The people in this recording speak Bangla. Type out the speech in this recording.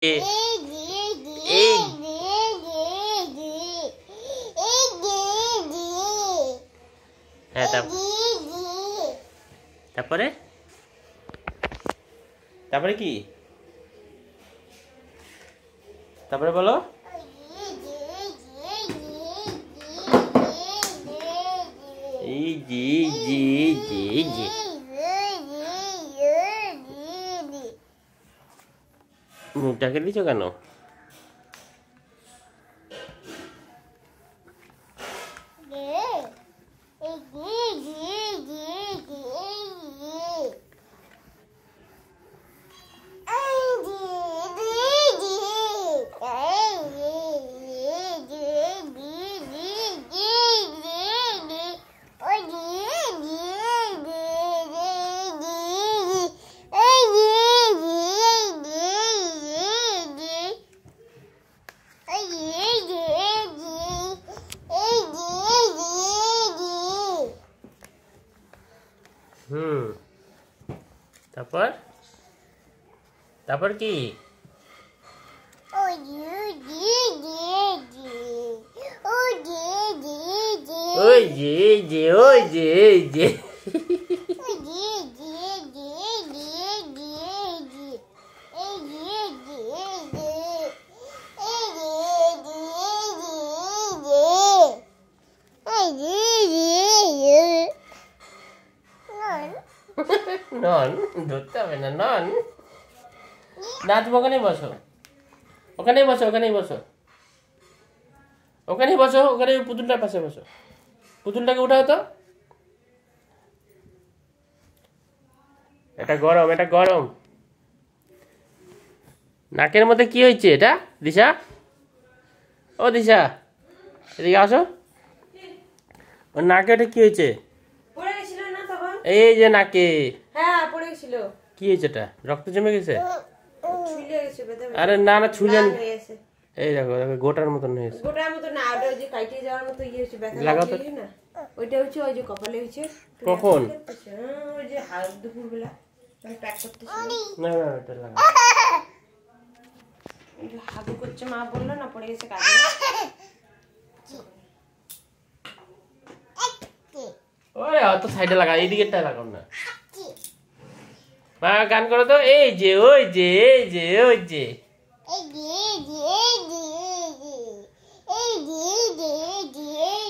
হ্যাঁ তারপরে তারপরে কি তারপরে বলো এই জি জি জি জি মুখটাকে দিছো কেন তারপর তারপর কি ওই যে ওই যে নন ধরতে হবে না নন না তুমি ওখানেই বসো ওখানেই বসো ওখানেই বসো ওখানেই বসো ওখানে পুতুলটার পাশে বসো পুতুলটাকে উঠাও তো এটা গরম নাকের মধ্যে কি হয়েছে এটা দিশা ও দিশা এদিকে আসো ওর নাকে এটা কি হয়েছে এই যে নাকে হ্যাঁ পড়ে গেছিল কি হয়েছে এটা রক্ত জমে গেছে আরে না না ছুলেন এই দেখো দেখো গোটার মতন হয়েছে গোটার মতো না ওটা ওই যে কাইটে যাওয়ার মতো ইয়ে হচ্ছে ব্যথা লাগছে না ওইটা হচ্ছে ওই যে কপালে হচ্ছে কখন ওই যে হাত দুপুর বেলা আমি প্যাক করতেছি না না এটা লাগা এই যে হাগু করছে মা বললো না পড়ে গেছে কাজে ওরে অত সাইডে লাগা এই দিকেরটা লাগাও না মা গান করো তো এই যে ওই যে এই যে ওই যে এই যে